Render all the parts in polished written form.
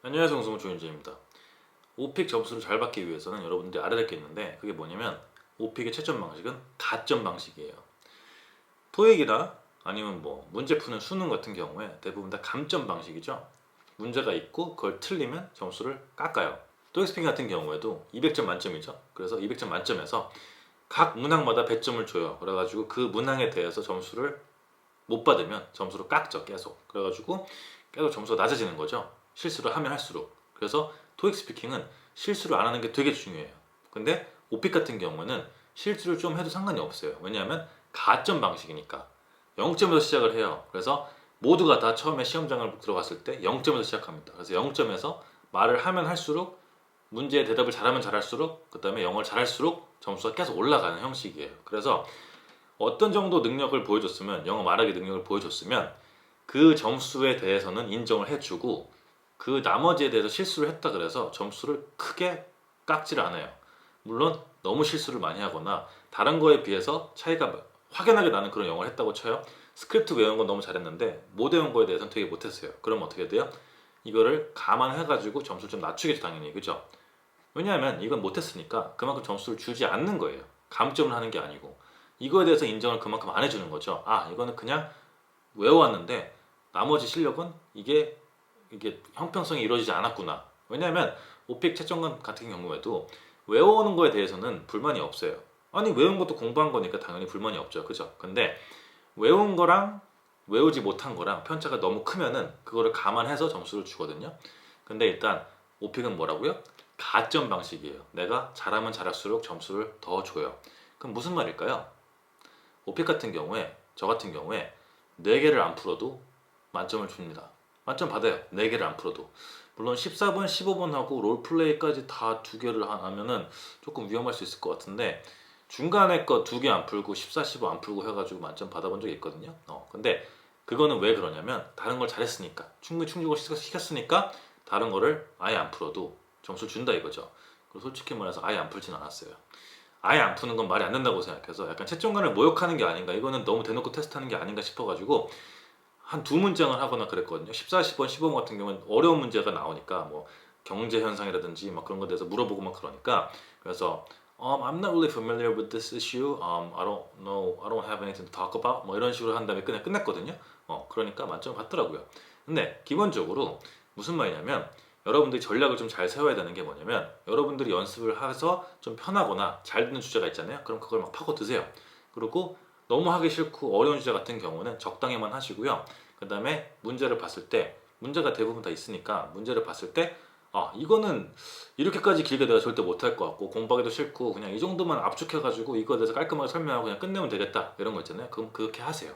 안녕하세요. 공수무 조윤재입니다. 오픽 점수를 잘 받기 위해서는 여러분들이 알아야 될 게 있는데 그게 뭐냐면 오픽의 채점 방식은 가점 방식이에요. 토익이나 아니면 뭐 문제 푸는 수능 같은 경우에 대부분 다 감점 방식이죠. 문제가 있고 그걸 틀리면 점수를 깎아요. 토익 스피킹 같은 경우에도 200점 만점이죠. 그래서 200점 만점에서 각 문항마다 배점을 줘요. 그래가지고 그 문항에 대해서 점수를 못 받으면 점수를 깎죠. 계속. 그래가지고 계속 점수가 낮아지는 거죠. 실수를 하면 할수록. 그래서 토익 스피킹은 실수를 안 하는 게 되게 중요해요. 근데 오픽 같은 경우는 실수를 좀 해도 상관이 없어요. 왜냐하면 가점 방식이니까 0점에서 시작을 해요. 그래서 모두가 다 처음에 시험장을 들어갔을 때 0점에서 시작합니다. 그래서 0점에서 말을 하면 할수록 문제의 대답을 잘하면 잘할수록 그 다음에 영어를 잘할수록 점수가 계속 올라가는 형식이에요. 그래서 어떤 정도 능력을 보여줬으면 영어 말하기 능력을 보여줬으면 그 점수에 대해서는 인정을 해주고 그 나머지에 대해서 실수를 했다 그래서 점수를 크게 깎지를 않아요. 물론 너무 실수를 많이 하거나 다른 거에 비해서 차이가 확연하게 나는 그런 영어를 했다고 쳐요. 스크립트 외운 건 너무 잘했는데 못 외운 거에 대해서는 되게 못했어요. 그럼 어떻게 돼요? 이거를 감안해가지고 점수를 좀 낮추겠죠, 당연히. 그죠? 왜냐하면 이건 못했으니까 그만큼 점수를 주지 않는 거예요. 감점을 하는 게 아니고. 이거에 대해서 인정을 그만큼 안 해주는 거죠. 아, 이거는 그냥 외워왔는데 나머지 실력은 이게 형평성이 이루어지지 않았구나. 왜냐하면 오픽 채점관 같은 경우에도 외워오는 거에 대해서는 불만이 없어요. 아니 외운 것도 공부한 거니까 당연히 불만이 없죠. 그죠? 근데 외운 거랑 외우지 못한 거랑 편차가 너무 크면은 그거를 감안해서 점수를 주거든요. 근데 일단 오픽은 뭐라고요? 가점 방식이에요. 내가 잘하면 잘할수록 점수를 더 줘요. 그럼 무슨 말일까요? 오픽 같은 경우에 저 같은 경우에 4개를 안 풀어도 만점을 줍니다. 만점 받아요. 4개를 안 풀어도. 물론 14번, 15번 하고 롤플레이까지 다 2개를 하면은 조금 위험할 수 있을 것 같은데 중간에 거 2개 안 풀고 14, 15 안 풀고 해가지고 만점 받아본 적이 있거든요. 근데 그거는 왜 그러냐면 다른 걸 잘했으니까 충분히 충족을 시켰으니까 다른 거를 아예 안 풀어도 점수 준다 이거죠. 그리고 솔직히 말해서 아예 안 풀진 않았어요. 아예 안 푸는 건 말이 안 된다고 생각해서 약간 채점관을 모욕하는 게 아닌가, 이거는 너무 대놓고 테스트하는 게 아닌가 싶어가지고 한 두 문장을 하거나 그랬거든요. 14, 10번, 15번 같은 경우는 어려운 문제가 나오니까 뭐 경제 현상이라든지 막 그런 거에 대해서 물어보고 막 그러니까 그래서 I'm not really familiar with this issue. I don't know. I don't have anything to talk about. 뭐 이런 식으로 한 다음에 그냥 끝냈거든요. 그러니까 만점을 받더라고요. 근데 기본적으로 무슨 말이냐면 여러분들이 전략을 좀 잘 세워야 되는 게 뭐냐면 여러분들이 연습을 해서 좀 편하거나 잘 듣는 주제가 있잖아요. 그럼 그걸 막 파고 드세요. 그리고 너무 하기 싫고 어려운 주제 같은 경우는 적당히만 하시고요. 그 다음에 문제를 봤을 때 문제가 대부분 다 있으니까 문제를 봤을 때 이거는 이렇게까지 길게 내가 절대 못할 것 같고 공부하기도 싫고 그냥 이 정도만 압축해가지고 이거에 대해서 깔끔하게 설명하고 그냥 끝내면 되겠다 이런 거 있잖아요. 그럼 그렇게 하세요.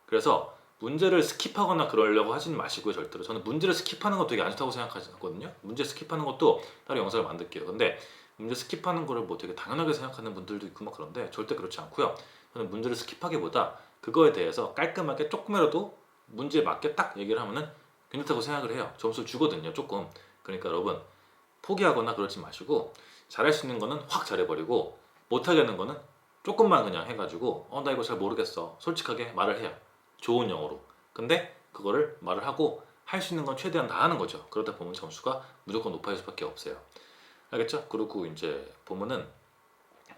그래서 문제를 스킵하거나 그러려고 하지는 마시고요. 절대로 저는 문제를 스킵하는 거 되게 안 좋다고 생각하거든요. 문제 스킵하는 것도 따로 영상을 만들게요. 근데 문제 스킵하는 거를 뭐 되게 당연하게 생각하는 분들도 있고 막 그런데 절대 그렇지 않고요. 저는 문제를 스킵하기보다 그거에 대해서 깔끔하게 조금이라도 문제에 맞게 딱 얘기를 하면은 괜찮다고 생각을 해요. 점수 주거든요. 조금. 그러니까 여러분 포기하거나 그러지 마시고 잘할 수 있는 거는 확 잘해버리고 못하겠는 거는 조금만 그냥 해가지고 나 이거 잘 모르겠어 솔직하게 말을 해요. 좋은 영어로. 근데 그거를 말을 하고 할 수 있는 건 최대한 다 하는 거죠. 그러다 보면 점수가 무조건 높아질 수밖에 없어요. 알겠죠? 그리고 이제 보면은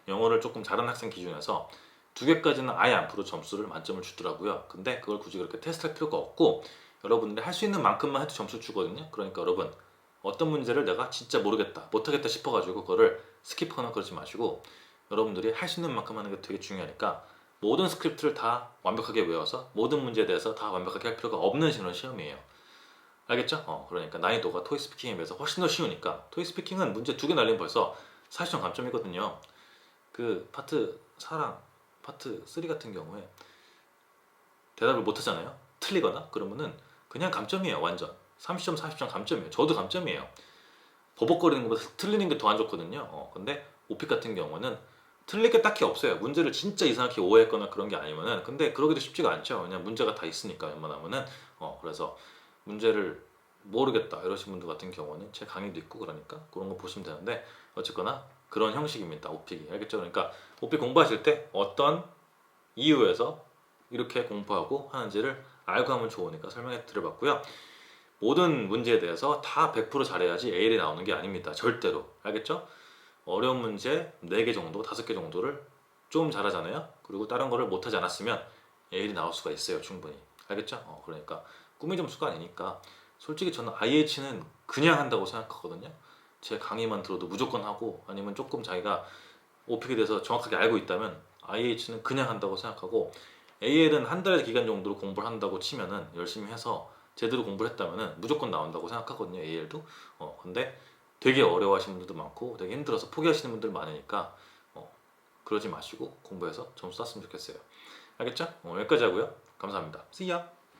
영어를 조금 잘하는 학생 기준에서 2개까지는 아예 안 풀어 점수를 만점을 주더라고요. 근데 그걸 굳이 그렇게 테스트할 필요가 없고 여러분들이 할 수 있는 만큼만 해도 점수 주거든요. 그러니까 여러분 어떤 문제를 내가 진짜 모르겠다, 못하겠다 싶어가지고 그거를 스킵하거나 그러지 마시고 여러분들이 할 수 있는 만큼 하는 게 되게 중요하니까 모든 스크립트를 다 완벽하게 외워서 모든 문제에 대해서 다 완벽하게 할 필요가 없는 그런 시험이에요. 알겠죠? 그러니까 난이도가 토익 스피킹에 비해서 훨씬 더 쉬우니까 토익 스피킹은 문제 2개 날리면 벌써 40점 감점이거든요. 그 파트 4랑 파트 3 같은 경우에 대답을 못 하잖아요. 틀리거나 그러면은 그냥 감점이에요. 완전 30점 40점 감점이에요. 저도 감점이에요. 버벅거리는 것보다 틀리는 게 더 안 좋거든요. 근데 오픽 같은 경우는 틀릴 게 딱히 없어요. 문제를 진짜 이상하게 오해했거나 그런 게 아니면은. 근데 그러기도 쉽지가 않죠. 그냥 문제가 다 있으니까 웬만하면은. 그래서 문제를 모르겠다 이러신 분들 같은 경우는 제 강의도 있고 그러니까 그런 거 보시면 되는데 어쨌거나 그런 형식입니다. 오픽이. 알겠죠? 그러니까 오픽 공부하실 때 어떤 이유에서 이렇게 공부하고 하는지를 알고 하면 좋으니까 설명해 드려봤고요. 모든 문제에 대해서 다 100% 잘해야지 AL이 나오는 게 아닙니다. 절대로. 알겠죠? 어려운 문제 4개 정도, 5개 정도를 좀 잘하잖아요. 그리고 다른 거를 못하지 않았으면 AL이 나올 수가 있어요. 충분히. 알겠죠? 그러니까 꿈의 점수가 아니니까 솔직히 저는 IH는 그냥 한다고 생각하거든요. 제 강의만 들어도 무조건 하고 아니면 조금 자기가 오픽에 대해서 정확하게 알고 있다면 IH는 그냥 한다고 생각하고 AL은 한 달의 기간 정도로 공부를 한다고 치면은 열심히 해서 제대로 공부를 했다면은 무조건 나온다고 생각하거든요. AL도. 근데 되게 어려워하시는 분들도 많고 되게 힘들어서 포기하시는 분들 많으니까 그러지 마시고 공부해서 점수 땄으면 좋겠어요. 알겠죠? 여기까지 하고요. 감사합니다. See ya!